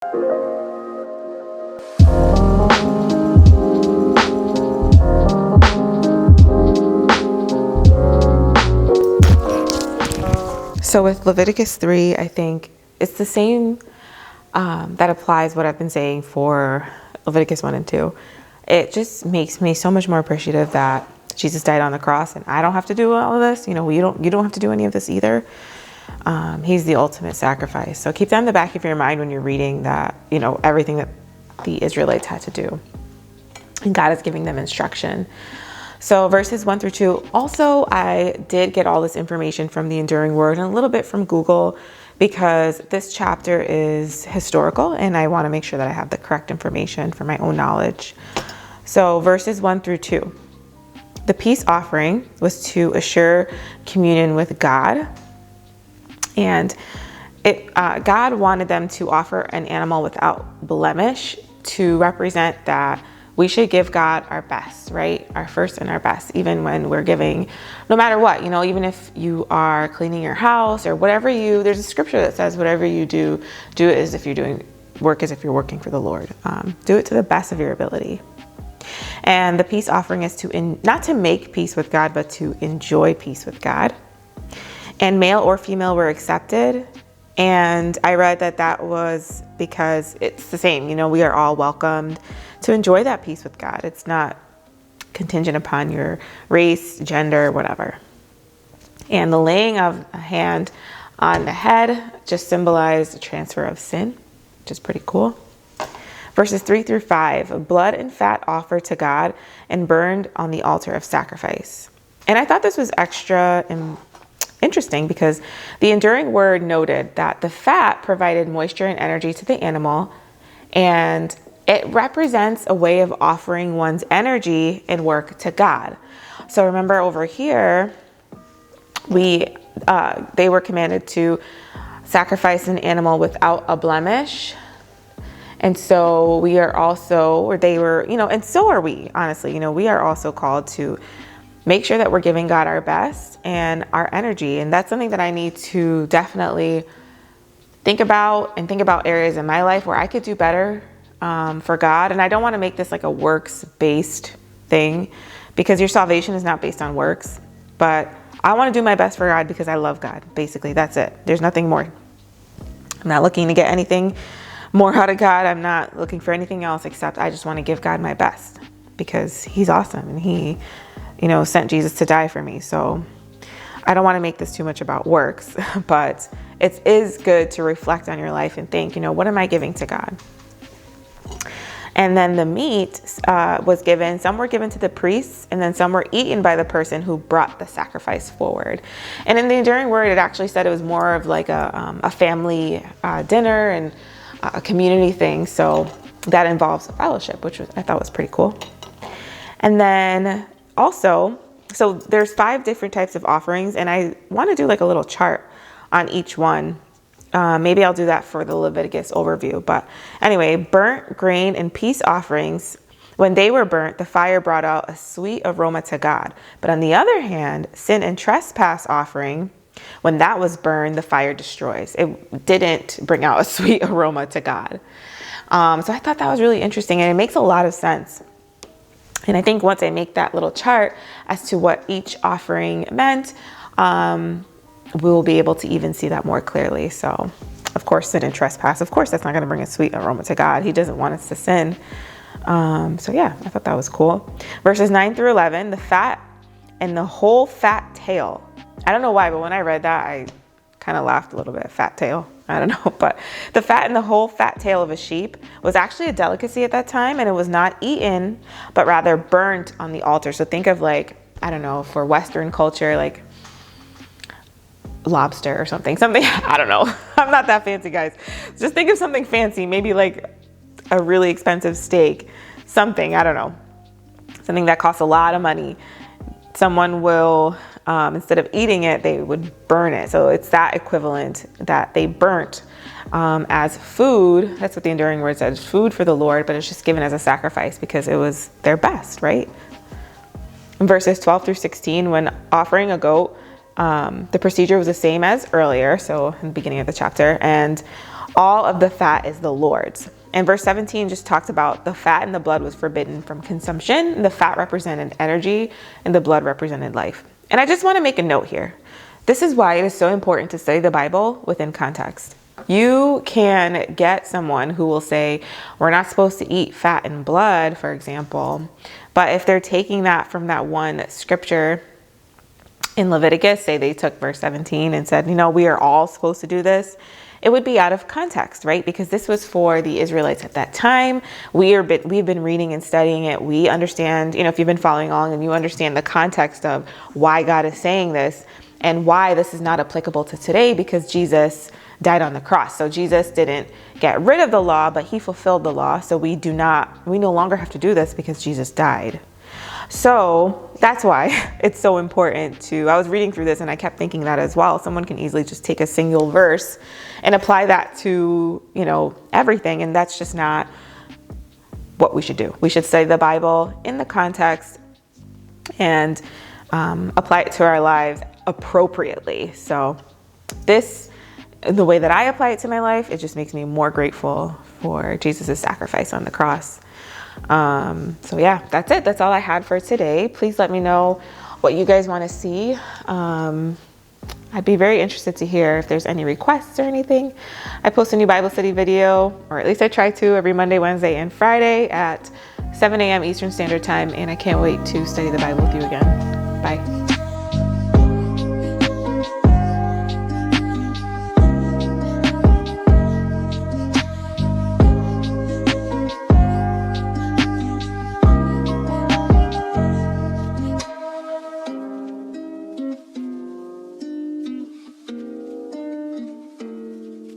So with Leviticus 3, I think it's the same that applies what I've been saying for Leviticus 1 and 2. It just makes me so much more appreciative that Jesus died on the cross and I don't have to do all of this. You know, you don't have to do any of this either. He's the ultimate sacrifice. So keep that in the back of your mind when you're reading that, you know, everything that the Israelites had to do. And God is giving them instruction. So verses 1 through 2, also I did get all this information from the Enduring Word and a little bit from Google because this chapter is historical and I want to make sure that I have the correct information for my own knowledge. So verses 1 through 2, the peace offering was to assure communion with God. And God wanted them to offer an animal without blemish to represent that we should give God our best, right? Our first and our best, even when we're giving, no matter what, you know, even if you are cleaning your house or whatever there's a scripture that says whatever you do it as if you're doing work as if you're working for the Lord. Do it to the best of your ability. And the peace offering is not to make peace with God, but to enjoy peace with God. And male or female were accepted. And I read that was because it's the same, you know, we are all welcomed to enjoy that peace with God. It's not contingent upon your race, gender, whatever. And the laying of a hand on the head just symbolized the transfer of sin, which is pretty cool. Verses 3 through 5, blood and fat offered to God and burned on the altar of sacrifice. And I thought this was extra interesting because the Enduring Word noted that the fat provided moisture and energy to the animal, and it represents a way of offering one's energy and work to God. So remember over here, they were commanded to sacrifice an animal without a blemish. And so we are also, or they were, you know, and so are we, honestly, you know, we are also called to make sure that we're giving God our best and our energy. And that's something that I need to definitely think about areas in my life where I could do better for God. And I don't want to make this like a works-based thing because your salvation is not based on works. But I want to do my best for God because I love God. Basically, that's it. There's nothing more. I'm not looking to get anything more out of God. I'm not looking for anything else except I just want to give God my best because he's awesome and he, you know, sent Jesus to die for me. So I don't want to make this too much about works, but it is good to reflect on your life and think, you know, what am I giving to God? And then the meat was given, some were given to the priests, and then some were eaten by the person who brought the sacrifice forward. And in the Enduring Word, it actually said it was more of like a family dinner and a community thing. So that involves a fellowship, which I thought was pretty cool. And then also, so there's 5 different types of offerings, and I want to do like a little chart on each one. Maybe I'll do that for the Leviticus overview. But anyway, burnt grain and peace offerings, when they were burnt, the fire brought out a sweet aroma to God. But on the other hand, sin and trespass offering, when that was burned, the fire destroys. It didn't bring out a sweet aroma to God. So I thought that was really interesting, and it makes a lot of sense. And I think once I make that little chart as to what each offering meant, we will be able to even see that more clearly. So, of course, sin and trespass, of course, that's not going to bring a sweet aroma to God. He doesn't want us to sin. So yeah, I thought that was cool. Verses 9 through 11, the fat and the whole fat tail. I don't know why, but when I read that, I kind of laughed a little bit. Fat tail. I don't know, but the fat and the whole fat tail of a sheep was actually a delicacy at that time, and it was not eaten, but rather burnt on the altar. So think of like, I don't know, for Western culture, like lobster or something, I don't know. I'm not that fancy, guys. Just think of something fancy, maybe like a really expensive steak, something, I don't know, something that costs a lot of money. Someone will, instead of eating it, they would burn it. So it's that equivalent that they burnt as food. That's what the Enduring Word says, food for the Lord, but it's just given as a sacrifice because it was their best, right? In verses 12 through 16, when offering a goat, the procedure was the same as earlier, so in the beginning of the chapter, and All of the fat is the Lord's. And verse 17 just talks about the fat and the blood was forbidden from consumption. The fat represented energy and the blood represented life. And I just want to make a note here. This is why it is so important to study the Bible within context. You can get someone who will say, we're not supposed to eat fat and blood, for example. But if they're taking that from that one scripture in Leviticus, say they took verse 17 and said, we are all supposed to do this, it would be out of context, right? Because this was for the Israelites at that time. We've been reading and studying it. We understand, if you've been following along and you understand the context of why God is saying this and why this is not applicable to today, because Jesus died on the cross. So Jesus didn't get rid of the law, but he fulfilled the law. So we no longer have to do this because Jesus died. So that's why it's so important I was reading through this and I kept thinking that as well. Someone can easily just take a single verse and apply that to, everything. And that's just not what we should do. We should study the Bible in the context and apply it to our lives appropriately. So the way that I apply it to my life, it just makes me more grateful for Jesus' sacrifice on the cross. So yeah, that's it. That's all I had for today. Please let me know what you guys want to see. I'd be very interested to hear if there's any requests or anything. I post a new Bible study video, or at least I try to, every Monday, Wednesday, and Friday at 7 a.m. Eastern Standard Time. And I can't wait to study the Bible with you again. Bye.